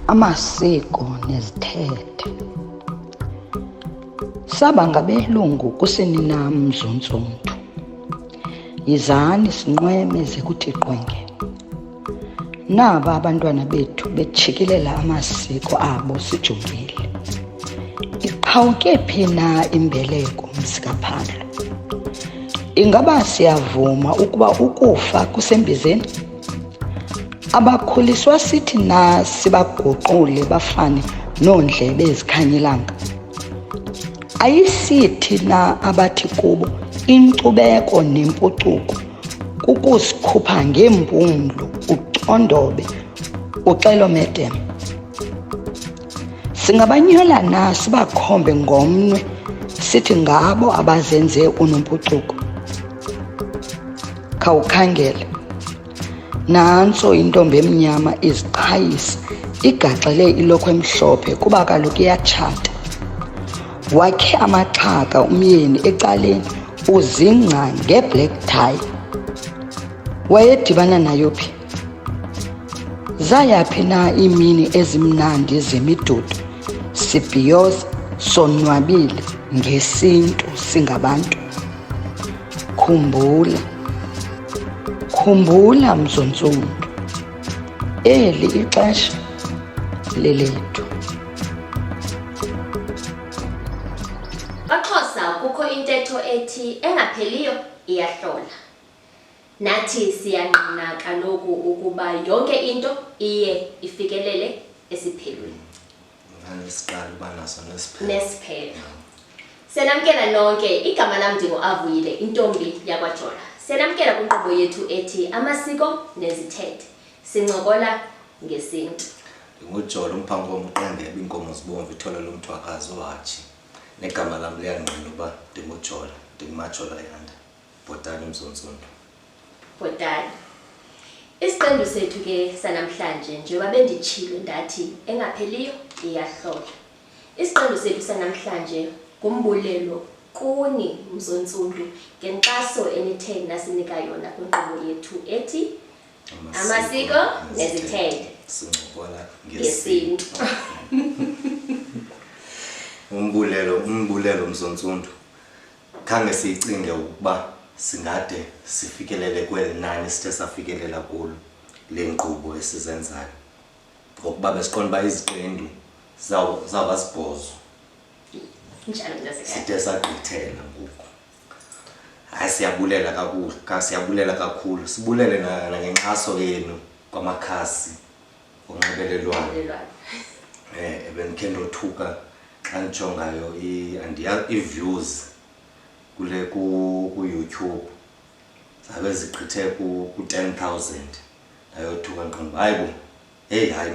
Amasiko nezithethe. Saba ngabelungu kusini nam mz'ontsundu. Yizani sinqweme ze kuthi qwenge. Naba abantwana bethu bejikilela amasiko abo sijongile. Iqhawuke phi na imbeleko mzikaPhandlo? Ingaba siyavuma ukuba ukufa kusembizeni? Abakhuliswa sithi na sibaguqule bafane noondlebe ezikhanyilanga? Ayisithi na abathi kubo inkcubeko nempucuko kukusikhupha ngeempumlo, ucondobe, uxelomedem? Singabanyola na sibakhombe ngomnwe sithi ngabo abazenze unompucuko? Khawukhangele, nantso intombi emnyama iziqhayisa igaxele ilokhwe emhlophe kuba kaloku iyatshata. Wakhe amaxhaka umyeni ecaleni uzingca ngeblack tie. Wayedibana nayo phi? Zayaphi na iimini ezimnandi zemidudu sibhiyoza sonwabile ngesintu singabantu? Khumbula mz'ontsundu, eli ixesha lelethu. Baxhosa kukho intetho ethi engapheliyo iyahlola. Nathi siyangqina kaloku ukuba yonke into iye ifikelele esiphelweni. Siqala uba naso nesiphelo. Senamkela nonke, igama lam ndinguAvuyile, intombi yakwaJola. Senamkela kwinkqubo yethu ethi Amasiko nezithethe, sincokola ngesintu. NguJola ooMphankomo uqendebe iinkomo zibomvu ithole lomthwakazi ohatshi. Negama lam liyangqina uba ndinguJola, ndingumaJola yanda. Bhotani mz'ontsundu. Bhotani. Isiqendu sethu ke sanamhlanje njengoba benditshilo ndathi engapheliyo iyahlola. Isiqendu sethu sanamhlanje ngumbulelo kuni mz'ontsundu ngenkxaso enithe nasinika yona kwinkqubo yethu ethi Amasiko nezithethe, sincokola ngesintu. Umbulelo mz'ontsundu. Khange siyicinge ukuba singade sifikelele kweli nani sithe safikelela kulo le nkqubo esizenzayo. Ngokuba besiqonda uba iziqendu zawuba sibhozo. Sithe sagqithela ngoku. Hayi, siyabulela kakhulu. Sibulele nangenkxaso yenu kwamakhasi onxibelelwano. Ebendikhe ndothuka xa ndijongayo i-views kule ku-YouTube zabe zigqithe ku-10,000. Ndayothuka ndiqonda hayi bo, hayi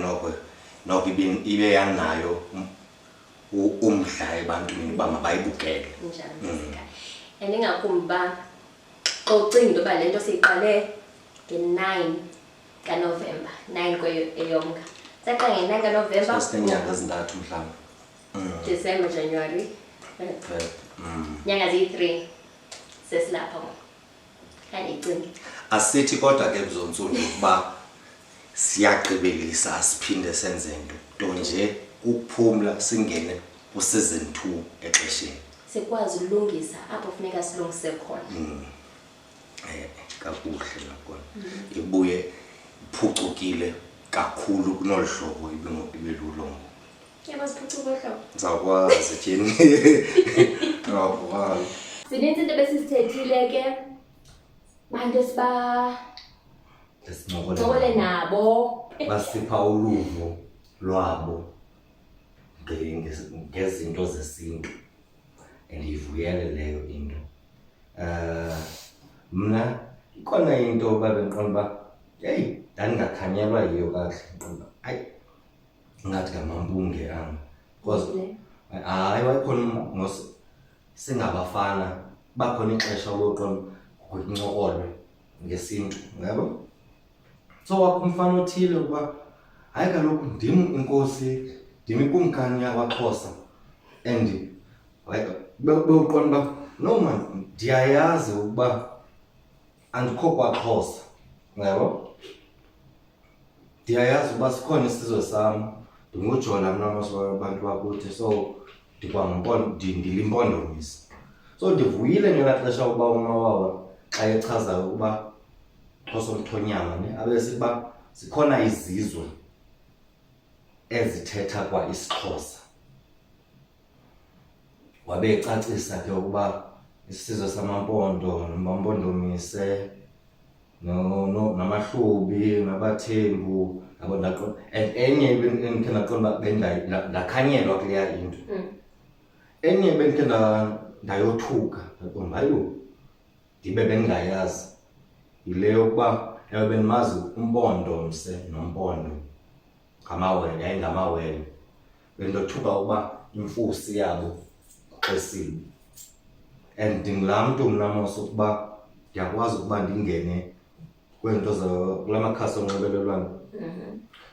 noko ibe yanayo umdla ebantwini uba mabayibukele. Andingakumbi uba xa ucinga into yoba le nto siyiqale nge-9 kaNovemba, 9 kweyomnga. Saqala nge-9 kaNovemba. Sinenyanga ezintathu mhlawumbi. December, January. Nyanga ziyi-3 sesilapha ngoku. Andicingi. Asithi kodwa ke mz'ontsundu ukuba siyagqibelisa siphinde senze nto nje ukuphumla singene ku-season 2 exesheni. Sikwazi ulungisa apho funeka silungise khona. Kakuhle nakona. Ibuye iphucukile kakhulu kunolu hlobo ibe lulo ngoku. Yabasiphucuka hlobo. Ndizawukwazi tyhini. Awukwazi. Zininzi into besizithethile ke. Bantu esincokole nabo. Basipha uluvo lwabo ngezinto zesintu. Andiyivuyele leyo into. Mna ikhona into babendiqonda uba ndandingakhanyelwa yiyo kakuhle. Ndiqonda hayi ngathi ngamampunge because hayi wayekhona singabafana bakhona ixesha loqonda kuncokolwe ngesintu, yabo. So wakho umfana othile ukuba hayi kaloku ndim inkosi, ndim ikumkani yakwaXhosa, and bewuqonda uba no man, ndiyayazi ukuba andikho kwaXhosa, yabo. Ndiyayazi uba sikhona isizwe sam ndinguJola mna abantu bakuthi, so ndilimpondomise. So ndivuyile ngelaa xesha ukuba umawawa xa echazayo ukuba xhosomthonyama abe siba zikhona izizwe ezithetha kwa isiXhosa. Wabe ecacisa ke ukuba isizwe samaMpondo nomampondomise namahlubi nabathembu yabo ndaqonda. And enye endikhe ndaqonda uba ndakhanyelwa kuleya into. Enye bendikhe ndayothuka ndaqonda hayo ndibe bendingayazi yile yokuba ewe bendimazi uMpondomse noMpondo ngamawele, yayingamawele. Bendothuka ukuba imfusi yabo uXesile. And ndingulaa mntu mna mos ukuba ndiyakwazi ukuba ndingene kweento kula makhasi onxibelelwano.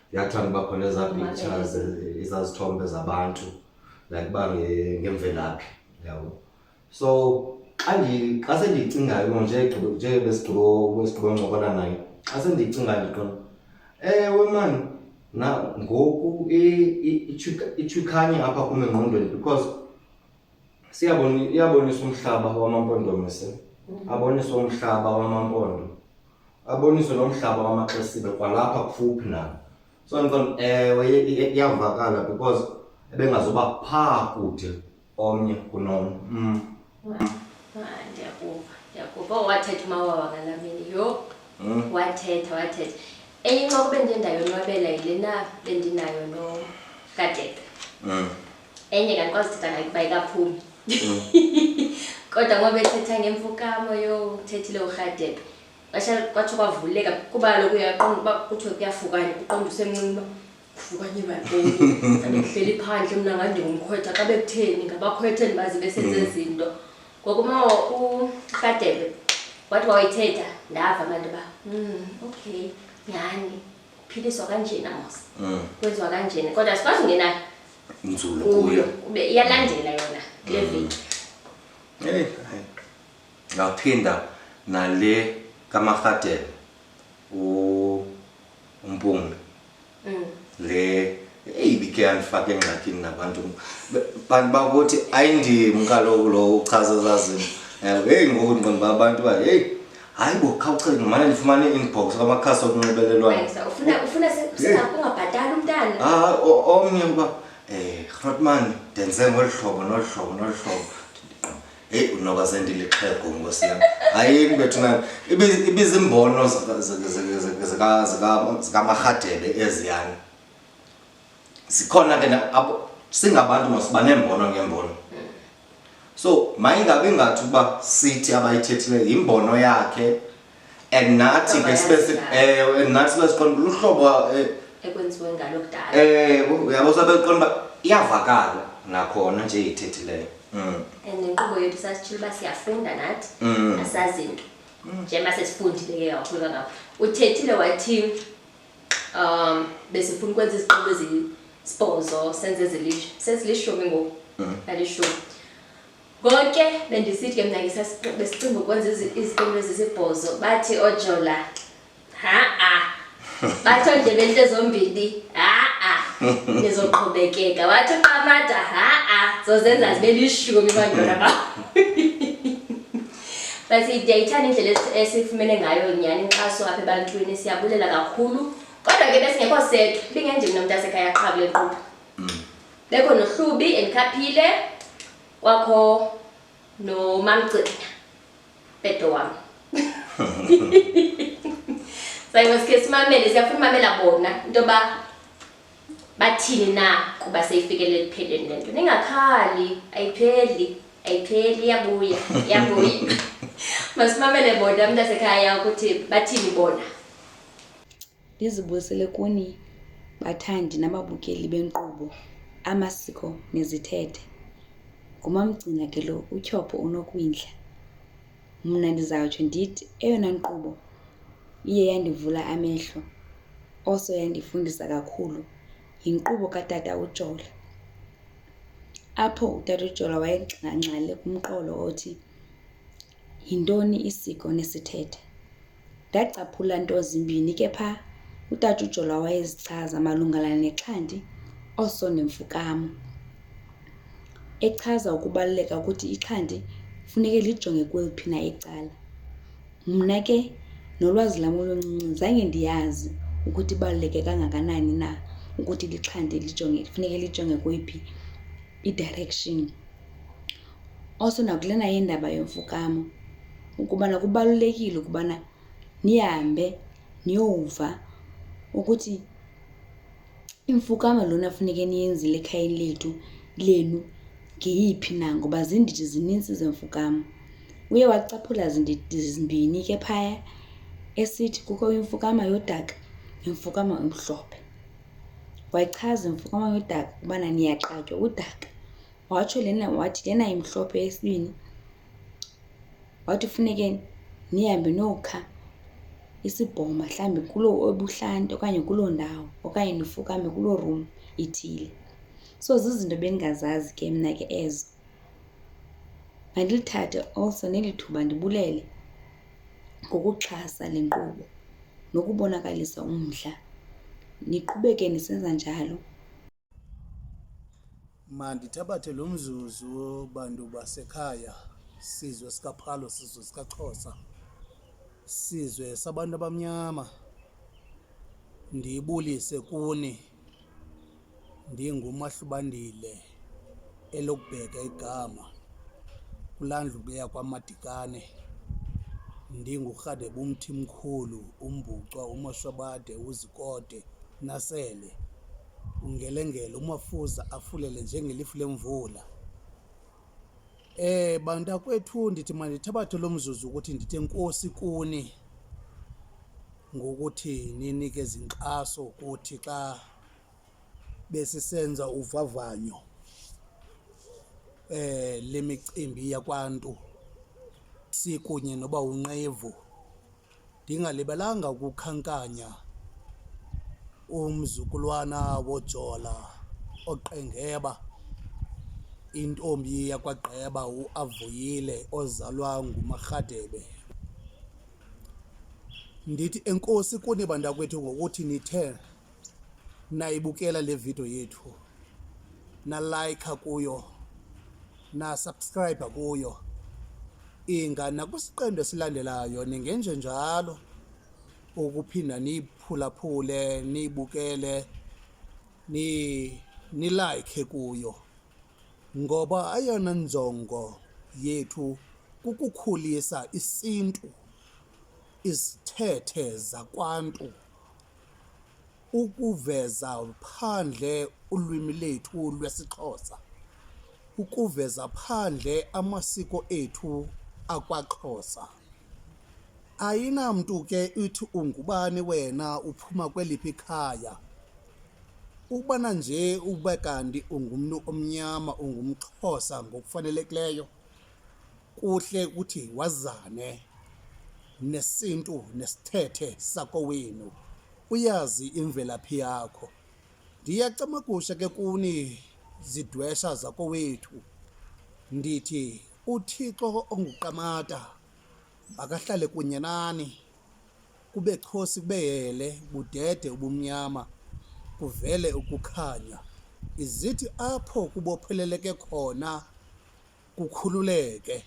Ndiyathanda uba khona ezaa pictures, ezazithombe zabantu like uba ngemvelaphi, yabo. So xa sendiyicingayo nje besigqibo ncokola naye, xa sendiyicingayo ndiqonda ewe mani ngoku itshwikhanye apha kum engqondweni because iyabonisa umhlaba wamaMpondomise, aboniswa umhlaba wamaMpondo, aboniswa nomhlaba wamaXesile kwalapha kufuphi nabo. So ndiqonda ewe iyavakala because ebengazoba phaa kude omnye kunomnye. Ndiyakuva wathetha umawawa ngalaa mini yho. Wathetha enye incoko bendiyendayonwabela yilena bendinayo noKadebe. Enye kandikwazi uthetha ngayo kuba ikaphumi. Kodwa ngoba ethetha ngeMphankomo uthethile uKadebe kwatsho kwavuleka kuba kaloku uyaqonda uba kuthiwe kuyafukanya uqonda usemncinci uba kufukanye bantoni andihleli phandle mna ngandingumkhwetha xa bekutheni ngabakhwetha endibazi besenze izinto. Ngoku uKadebe wathi wayithetha ndava abantu uba okay nyhani kuphiliswa kanjena mos kwenziwa kanjena kodwa sikwazi ungena nzulu kuyo ube iyalandela yona kule veki. Ngaphinda nale kaMarhadebe uMpumi le ibike yandifaka engxakini nabantu bantu bakuthi ayindim kaloku lo uchaza zazinto. Ngoku ndiqonda uba abantu uba hayi bo khawuchele ngimane ndifumane i-inbox kwamakhasi okunxibelelwano. Ufuna singakungabhatali umntana? Omnye uba Grootman ndenze ngolu hlobo nolu hlobo. Unoba sendilixhego ngosi yam. Hayini bethu nani ibizimbono zikaMarhadebe eziyana. Zikhona ke singabantu masiba neembono ngeembono. So mayingabe ngathi uba sithi abayithethileyo yimbono yakhe and nathi ke nathi siqonda luhlobo ekwenziwe ngalo kudala. Uyabo sabeqonda uba iyavakala nakhona nje ithethileyo. And inkqubo yethu sasitshile uba siyafunda nathi asazi into njengoba sesifundile ke kakhulu kangako. Uthethile wathi besifuna ukwenza iziqobo ezisibhozo senze sezilishumi ngoku alishumi. Konke bendisithi ke mna besicinga ukwenza iziqobo ezisibhozo bathi OoJola bathi ondlebeni ezombili nizoqhubekeka wathi uQamata zozenza zibe lishumi bantwana bakho. Basi ndiyayithanda indlela esifumene ngayo nyhani inkxaso apha ebantwini siyabulela kakhulu. Kodwa ke besingekho sethu ibingenje mna umntu asekhaya qha kule nkqubo. Bekho noHlubi endikhaphile kwakho noMamgcina pedo wam. Sayike simamele siyafuna umamela bona into yoba bathini na kuba seyifikele ekupheleni le nto. Ningakhali ayipheli iyabuya. Masimamele bona umntu asekhaya ukuthi bathini bona. Ndizibusele kuni bathandi nababukeli benkqubo Amasiko nezithethe. NguMamgcina ke lo uTyhopho unokwindla. Mna ndizawutsho ndithi eyona nkqubo iye yandivula amehlo also yandifundisa kakhulu yinkqubo katata uJola, apho utata uJola wayengxangxale kumqolo othi yintoni isiko nesithethe. Ndacaphula nto zimbini ke pha utata uJola wayezichaza malungana nexhanti osonemfukamo echaza ukubaluleka ukuthi ixhanti funeke lijonge kweliphi na icala. Mna ke nolwazi lam oluncinci zange ndiyazi ukuthi ibaluleke kangakanani na ukuthi lixhanti funeke lijonge kweyiphi i-direction. Also nakulena yendaba yemfukamo ukubana kubalulekile ukubana nihambe niyova ukuthi imfukamo lona funeke niyenzile ekhayeni lenu ngeyiphi na, ngoba zindidi zinintsi zemfukamo. Uye wacaphula zindidi zimbini ke phaya esithi kukho imfukamo yodaka nemfukamo emhlophe. Wayichaza imfukamo yodaka ubana niyaqatywa udaka. Wathi lena imhlophe yesibini wathi funeke nihambe nokha isibhoma mhlawumbi kuloo ebuhlanti okanye kuloo ndawo okanye nifukame kuloo room ithile. So zizinto bendingazazi ke mna ke ezo. Mandilithathe also nelithuba ndibulele ngokuxhasa le nkqubo nokubonakalisa umdla. Niqhubeke nisenza njalo. Mandithabathe lo mzuzu bantu basekhaya, sizwe sikaphalo, sizwe sikaXhosa, sizwe sabantu abamnyama, ndiyibulise kuni ndinguMahlubandile elokubheka igama kulaa ndlu ke yakwaMadikane, ndingurhadebe umthimkhulu, umbucwa, umashwabade, uzikode, nasele ungelengele, umafuza afulele njengelifu lemvula. Bantakwethu, ndithi mandithabathe lo mzuzu ukuthi ndithe enkosi kuni ngokuthi ninikeze inkxaso kuthi xa besisenza uvavanyo lemicimbi yakwantu sikunye noba unqevu. Ndingalibelanga ukukhankanya umzukulwana wooJola oqengeba, intombi yakwagqeba uAvuyile ozalwa nguMarhadebe. Ndithi enkosi kuni bantakwethu ngokuthi nithe nayibukela le video yethu, nalayikha kuyo, nasubscribe kuyo, inga nakwisiqendu esilandelayo ningenje njalo ukuphinda niyiphulaphule, niyibukele, nilayikhe kuyo, ngoba ayona njongo yethu kukukhulisa isintu, izithethe zakwantu, ukuveza phandle ulwimi lethu lwesiXhosa, ukuveza phandle amasiko ethu akwaXhosa. Ayinamntu ke uthi ungubani wena, uphuma kweliphi ikhaya. Ubana nje ube kanti ungumntu omnyama, ungumXhosa ngokufanelekileyo, kuhle ukuthi wazane nesintu nesithethe sakowenu, uyazi imvelaphi yakho. Ndiyacamagusha ke kuni zidwesha zakowethu, ndithi uThixo onguQamata akahlale kunye nani, kube xosi kube hele, budede ubumnyama, kuvele ukukhanya. Izithi apho kubopheleleke khona kukhululeke.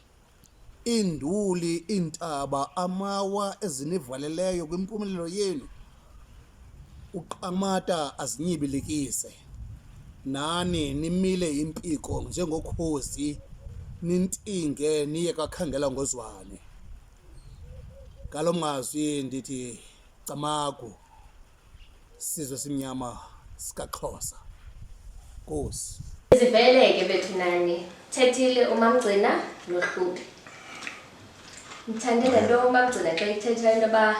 Iinduli, iintaba, amawa ezinivaleleyo kwimpumelelo yenu, uQamata azinyibilikise. Nani nimile impiko njengokhozi, nintinge niye kakhangela ngozwane. Ngalo mazwi ndithi CAMAGU, sizwe simnyama sikaXhosa. Nkosi. Ziveleke bethu nani. Thethile uMamgcina noHlubi. Ngithandile nto uMamgcina xa ithetha into yoba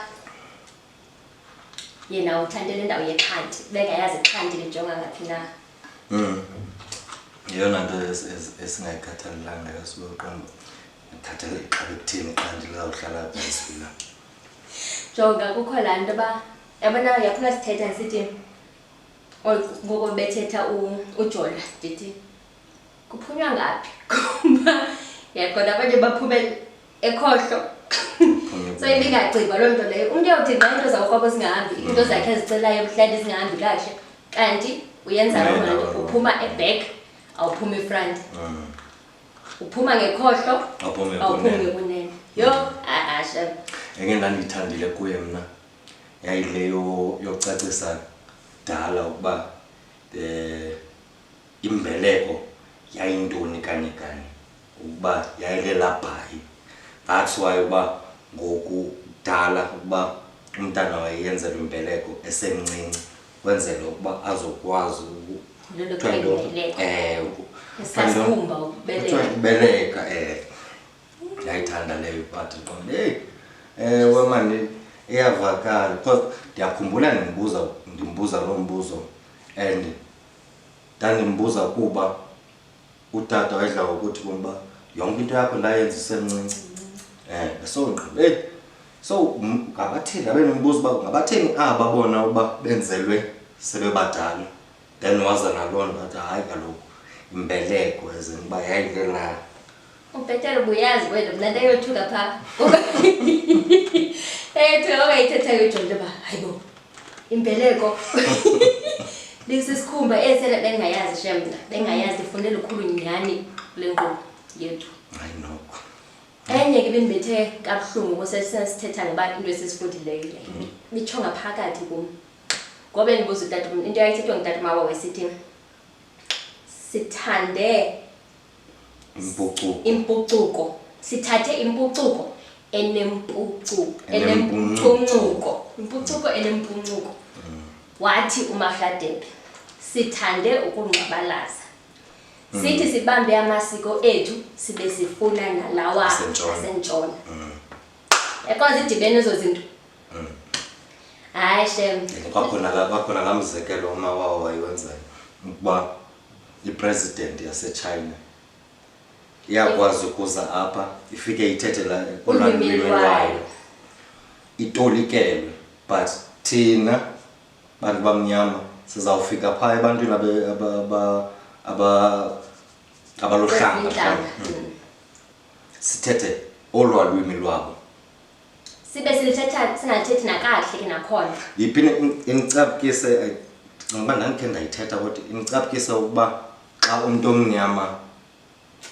yena uthandele indawo yexhanti, bengayazi ixhanti lijonga ngaphi na. Yeyona nto esingayikhathalelanga yasiboqamba ithathele iqala ekuthini ixhanti lizawuhlala apha esifila. Jonga kukho laa nto yoba yabona yaphula sithetha sithi ngoko bethetha uJola ndithi kuphunywa ngaphi kuba yaqonda abanye baphume ekhohlo. So ibingaciba loo nto leyo. Umntu uyawuthi xa into zawurhwabo zingahambi, into zakhe ezicelayo ebuhlanti zingahambi kakuhle, kanti uyenza loo nto uphuma eback awuphuma efront uphuma ngekhohlo awuphumi ngekunene yo asha engeke ndandiyithandile kuye mna yayileyo yokucacisa dala ukuba imbeleko yayintoni kanye ukuba yayilelabhayi. That's why uba ngoku dala ukuba umntana wayenzelwa imbeleko esemncinci kwenzela ukuba azokwazi ukubeleka ndiyayithanda leyo part iqonde wemani iyavakala because ndiyakhumbula ndimbuza lo mbuzo and ndandimbuza kuba utata wayedla ngokuthi kuba yonke into yakho ndayenza isemncinci so ngabathini abenombuzo uba ngabathini babona uba benzelwe sebebadala then waza naloo nto athi hayi kaloku imbeleko ezenuba yayilelaa ubhetele ubuyazi wena mna nto eyothuka phaa eyothuka okayithethayo ujonge uba hayibo imbeleko lisisikhumba esele bengayazi shemna bengayazi ifundela ukhulu nyani le nkqubo yethu hayi noko enye ke bendibethe kabuhlungu kusesithetha ngabantu into esisifundileyo bitsho ngaphakathi kum ngoba ndibuza utata into yayithethwa ngutata mawa wesithi sithande impucuko sithathe impucuko enempucuko wathi uMahladebe sithande ukungqabalaza sithi sibambe amasiko ethu sibe sifuna nalawa asentshona because idibene ezo zinto hayi shem kwakhona ngamzekelo umawawa wayenzayo ukuba ipresident yaseChina iyakwazi ukuza apha ifike ithethe la ulwimi lwayo itolikelwe but thina bantu bamnyama sizawufika phaa ebantwini abalohlanga sithethe olwa lwimi lwabo sibe silithetha singalithethi nakahle ke nakhona yiphine imcapukise ngoba ndandikhe ndayithetha kodwa imcapukise ukuba xa umuntu omnyama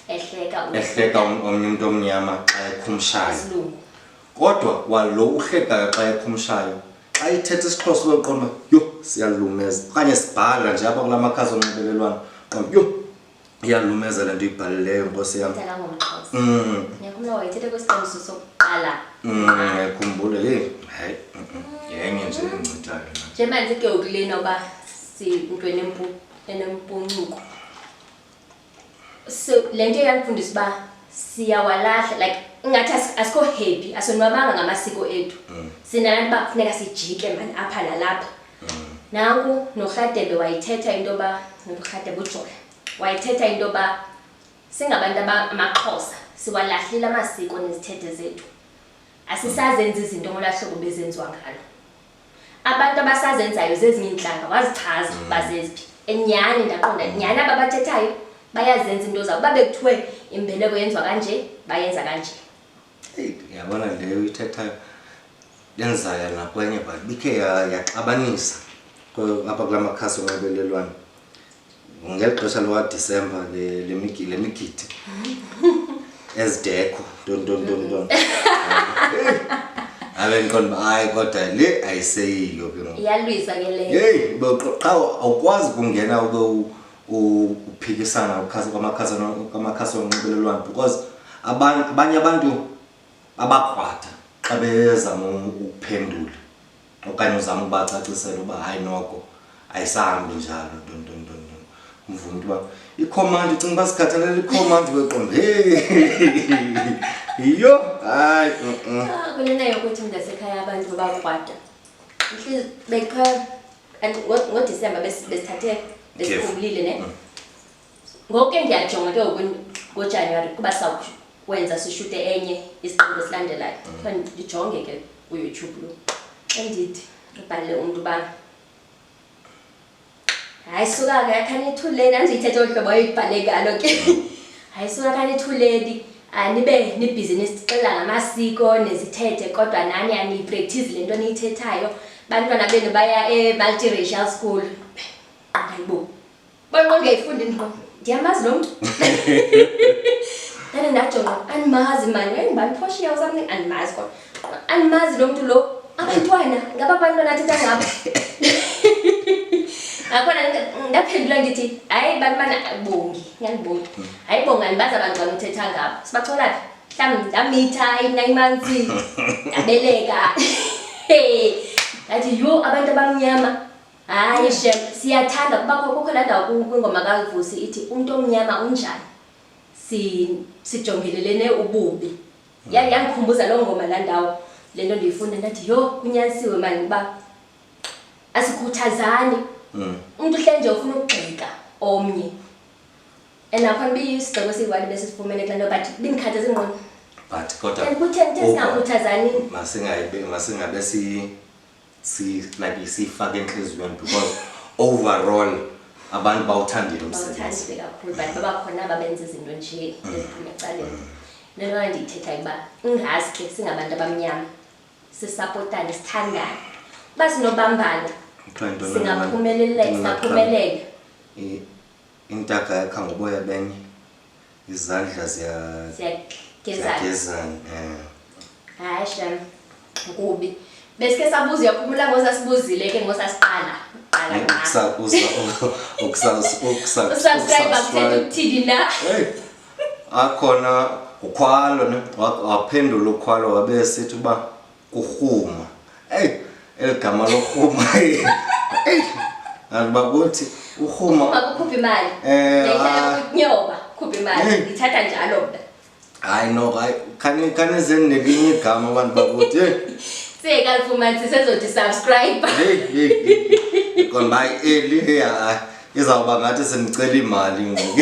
ehleka omnye umuntu omnyama xa ekhumshayo kodwa kwalo uhlekayo xa ekhumshayo xa ithetha isiXhosa uyoqonda yo siyalumeza okanye sibhala nje apha kula makhasi onxibelelwano qonda yo iyalumeza le nto ibhalileyo nkosi yam ngiyakhumbula wayithetha kwisiqiniso sokuqala ngiyakhumbule hayi yenye nje encithayo nje manje ke ukulena uba into enempuncuko so le nto yangifundisa uba siyawalahla like ingathi asikho happy asonwabanga ngamasiko ethu sinabantu bakufuneka sijike mani apha nalapha nanku noHladebe wayithetha into yoba noHladebe uJola wayithetha into yoba singabantu amaXhosa siwalahlile amasiko nezithethe zethu asisazenza izinto ngolahlobo bezenziwa ngalo abantu abasazenzayo zezinye inhlanga wazichaza bazeziphi enyani ndaqonda nyani ababathethayo bayazenza into zabo babekuthiwe imbeleko yenziwa kanje bayenza kanje yabona leyo ithethayo yenzayo nakwenye but bikhe yaxabanisa apha kula makhasi onxibelelwano ngeli xesha lokaDisemba le migidi ezidekho nton abendiqonda hayi kodwa le ayiseyiyo ke ngoku iyalwisa ke leyo hey qha awukwazi ukungena uphikisana kwamakhasi onxibelelwano because abanye abantu abakrwada xa bezama ukuphendula okanye uzama ubacacisela uba hayi noko ayisahambi njalo nton umfundi uba icommand ucinga uba sikhathalele icommand weqonda yiyo hayi kunenayo ukuthi ngasekhaya abantu bakrwada mhlizi bekha ngoDisemba besithathe besikhulile ne ngoku ke ndiyajonga ke ngoJanuary kuba sawukwenza sishute enye isiqephu esilandelayo ndijonge ke kuYouTube lo endithi ubhalele umuntu uba hayi suka ke akhanithuleni andiyithethe ohlobo ayibhale ngalo ke hayi suka akhanithuleni nibe nibhizinisi xela ngamasiko nezithethe kodwa nani aniyipractice lento niyithethayo bantwana benu baya e-multiracial school hayibo uyayifunda indqo ndiyamazi lo mntu ndane ndajonga animazi mani ngibani phoshiya or something animazi kodwa animazi lo mntu lo abantwana ngaba abantwana athetha ngabo akhona ndaphendula ndithi hayi bantwana bongi ngiyalibonga hayi bonga ndibaza abantwana uthetha ngabo sibachola phi mhlawumbi ndamitha 9 months ndabeleka ndathi yo abantu abamnyama hayi shem siyathanda kukho laa ndawo kwingoma kavusi ithi umntu omnyama unjani sijongelelene ububi yangikhumbuza loo ngoma laa ndawo le nto ndiyifunda ndathi yo kunyanisiwe mani uba asikhuthazani umntu uhle nje ufuna ukugxeka omnye and nakhona biyisigxeko esiyi-1 besisifumene kula nto but bindikhathaza ingqondo but kodwa kutheni singakhuthazani masingabe siyifake enhliziyweni because overall abantu bawuthandile umsebenzi bawuthandile kakhulu but babakhona ababenza izinto nje eziphuma ecaleni lento ndiyithethayo uba ingazi ke singabantu abamnyama sisapotane sithandane uba sinobambana singaphumelela intaka yakha ngoboya benye izandla ziyagezana hayi shem kubi besike sabuza uyaphumula ngosasibuzile ke ngosasiqala usubscribe akuthetha ukuthini na akhona ukhwalo ne waphendula ukhwalo wabe sithi uba kurhuma eligama lokurhuma alibakuthi urhuma ukukhupha imali ndihlala kunyoba khupha imali ngithatha njalo mna hayi no hayi khanizeni nelinye igama abantu bakuthi sekalifumani sisezothi subscribe kodwa hayi izawuba ngathi sendicela imali ngoku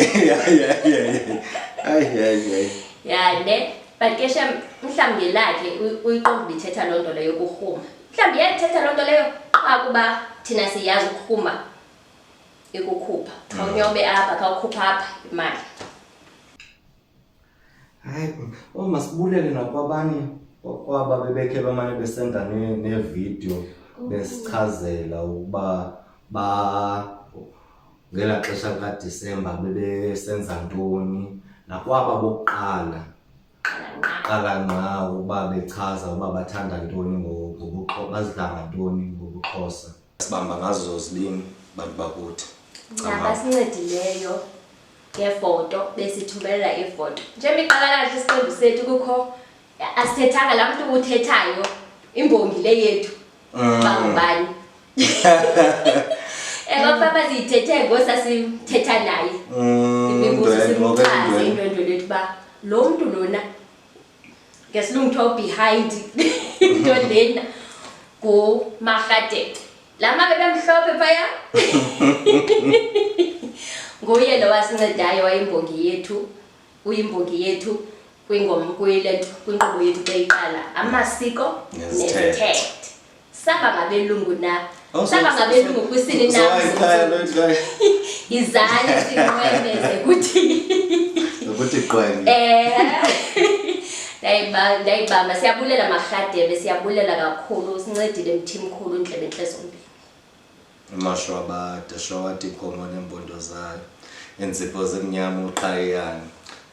ne but ke shem mhlawumbi ngelakhe uyiqonda ithetha loo nto leyo kurhuma mhlawumbi iyathetha loo nto leyo xa kuba thina siyazi ukurhuma ikukhupha khawunyobe apha khawukhupha apha imali hayi masibulele nakwabanye kwaba bebekhe bamane besenda nevideo besichazela ukuba ngela xesha kaDisemba bebesenza ntoni nakwaba bokuqala nqa uba bechaza uba bathanda ntoni bazidla ngantoni ngobuXhosa sibamba ngazo zozibini bantu bakuthi basincedileyo ngefoto besithumelela ifoto njengoba iqala kahle isiqembu sethu kukho asithethanga laa mntu uthethayo imbongi le yethu bangubani bapapa ziyithethe ngosasithetha naye imibuzo simchaze indwendwe lethu uba lo mntu lona ngesilungu kuthiwa behind into lena nguMarhadebe laa mabebemhlophe phaya nguye lo wasincedayo wayimbongi yethu uyimbongi yethu kwinkqubo yethu beyiqala Amasiko nezithethe saba ngabelungu na saba ngabelungu kwisini na izani sinqweneze ukuthi qwenge ndayibamba siyabulela Marhadebe siyabulela kakhulu sincedile mthimkhulu Ndlebe Ntle zombili amashwabade shwawati inkomo nembondo zayo enzipho zemnyama uqhayiyana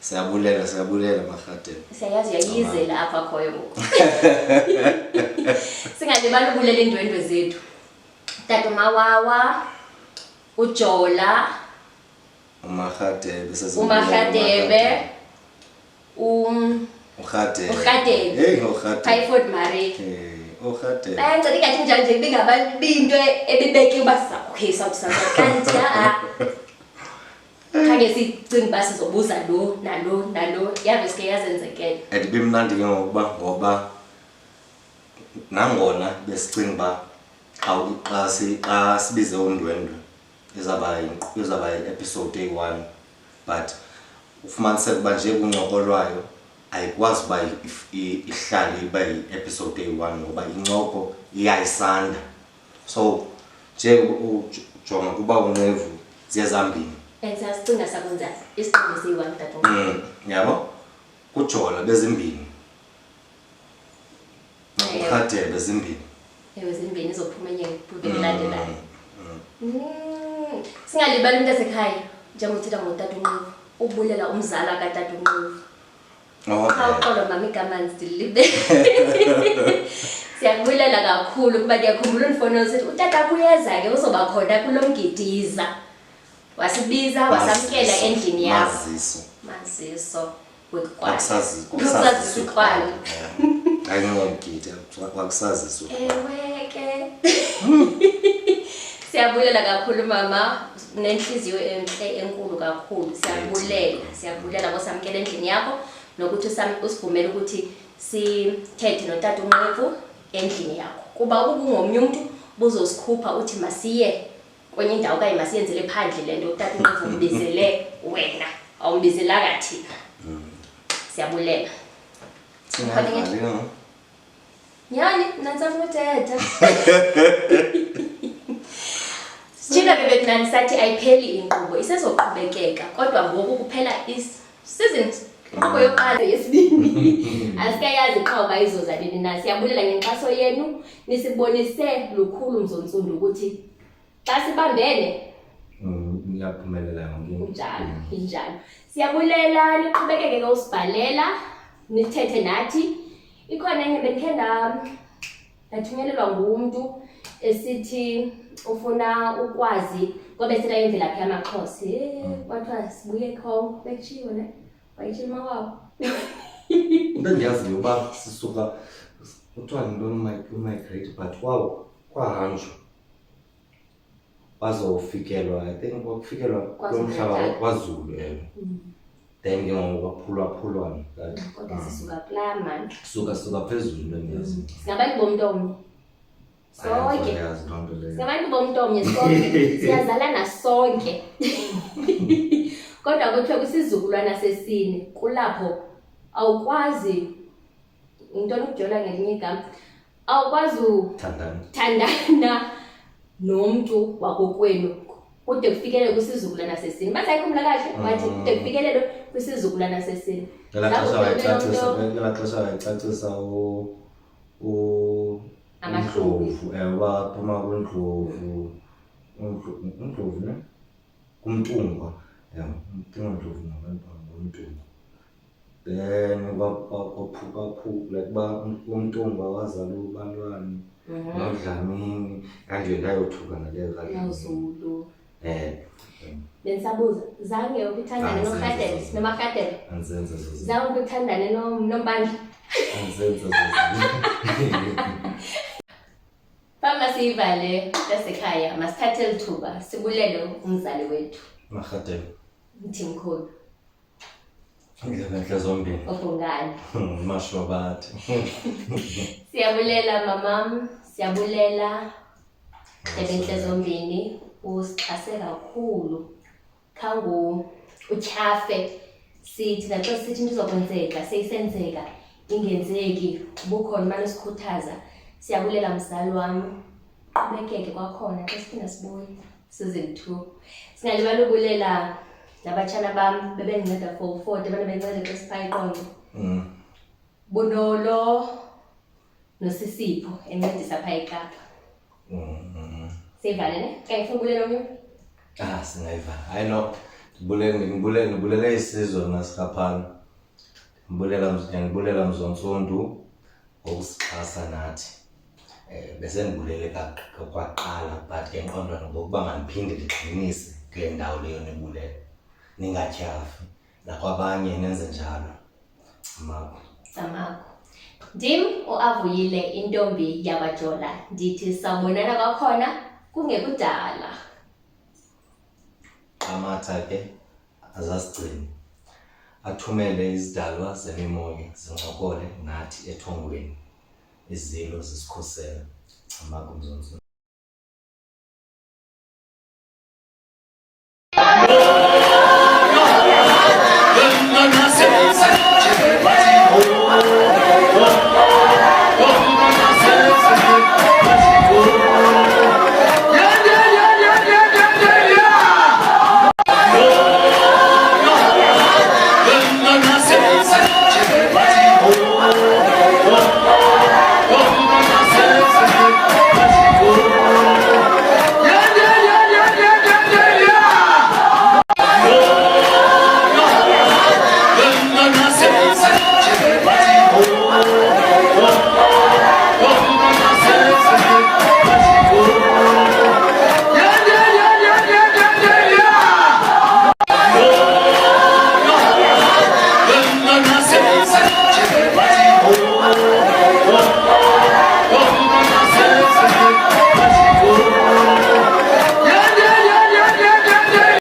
siyabulela Marhadebe siyayazi uyayizela apha khoyo ngoku singalibali ubulela indwendwe zethu Tata Mawawa OoJola uMarhadebe uMarhadebe Typhoid Mary bayanceda ingathi njanje bingabinto ebibeke uba okay sawuthi kanti khange sicinga uba sizobuza lo nalo yaveske yazenzekela bimnandi ke ngoba nangona besicinga uba xa sibize undwendwe izaba episode 1 but ufumaniseka uba nje kuncokolwayo ayikwazi uba ihlale iba yi-episode 1 ngoba incoko iyayisanda so nje ujonga kuba unevu ziyezambini sasicinga sakwenza isiqingo esiyi-1 tata yabo kuJola bezimbini Marhadebe zimbini ewe zimbini izophuma enye kubelandelayo singalibali umntu asekhaya njengothetha ngotata uNqevu, ubulela umzala katata uNqevu. Okay. Uqondo mama igama ndilibe. Siyabulela kakhulu kuba ndiyakhumbula undifowunela usithi utata kuyeza ke uzoba khona kulo mgidiza. Wasibiza wasamkela endlini yakho. Maziso. Wakusazisa ikrwala. Ayingomgidi wakusazisa. Ewe ke. Siyabulela kakhulu mama, nenhliziyo enkulu kakhulu. Siyabulela ngosamkela endlini yakho nokuthi usivumele ukuthi sithethe notata uNqevu endlini yakho. Kuba ubungomnye umuntu buzosikhupha uthi masiye kwenye indawo okanye masiyenzele phandle lento utata uNqevu umbizele wena awumbizelanga thina. Siyabulela. Yani nantsafuna uthetha. Sijina ke bethu sathi ayipheli inkqubo isezoqhubekeka kodwa ngoku kuphela season inkqubo yokuqala yesibini. Asikayazi qha uba izoza nini na. Siyabulela ngenkxaso yenu nisibonise lukhulu mz'ontsundu ukuthi xa sibambene ngiyaphumelela injalo. Siyabulela niqhubekeke usibhalela nithethe nathi. Ikhona enye bendikhe ndathunyelelwa ngumuntu esithi ufuna ukwazi ngoba esela imvelaphi yamaXhosa. Kwathiwa sibuye eCongo bekutshiwo ne wayitshilo mawabo. Into endiyaziyo uba sisuka kuthiwa yintoni umigrate but kwahanjwa bazofikelwa I think kwakufikelwa kulo mhlaba kwaZulu then ke ngoku kwaphulwaphulwana kodwa sisuka kulaa mani. Suka phezulu into endiyaziyo. Singabantu bomntu omnye. Sonke. Ayazi loo nto leyo. Singabantu bomntu omnye sonke. Siyazalana sonke. Kodwa kuthiwa kwisizukulwana sesine kulapho awukwazi intoni OoJola ngelinye igama awukwazi thandana nomntu wakokwenu kude kufikelele kwisizukulwana sesine. Basayikhumbula kahle wathi kude kufikelele kwisizukulwana sesine. Ngelaa xesha wayecacisa Amahlovu waphuma kwindlovu undlovu ne kumntungwa ndlovu nabantwana bomntungwa then kwaphula kuba umntungwa wazala ubantwana noDlamini kanti ndayothuka naleyo kaZulu. Bensabuza zange ukuthandane noRhadebe noMarhadebe. Anzenza zo. Zange ukuthandane noMpandla. Anzenza zo. Fama siyivale lasekhaya masithathe lithuba sibulele umzali wethu. Marhadebe. Mthimkhulu. Ngezinhle zombini. Ofungane. Mashobathi. Siyabulela mamam, siyabulela. Ngezinhle zombini usixhase kakhulu. Khangu utyhafe sithi naxa sithi into izokwenzeka seyisenzeka ingenzeki ubukhona manje sikhuthaza. Siyabulela mzali wami. Qhubekeke kwakhona xa siphinda sibuye season 2. Singalibala ubulela nabatshana bam bebendinceda for 40 abantu benceda xa siphaya iqondo. Bonolo noSisipho encedisa phaya eKapa. Sivale ne? Kaya ngifuna ubulela omnye? Singayiva. Hayi no. Ngibulele isizwe nasikaphana. Ngibulela mz'ontsundu ngokusixhasa nathi. Bese ndibulele kwaqala but ke ngqondweni ngokuba mandiphinde ligxinise kule ndawo leyo nibulela. Ningatyhafi nakwabanye nenze njalo. CAMAGU. Ndim uAvuyile intombi yakwaJola. Ndithi sawubonana kwakhona kungekudala. Amatha ke azasigcini. Athumele izidalwa zemimoya zincokole nathi ethongweni. Izilo zisikhusela. CAMAGU mz'ontsundu.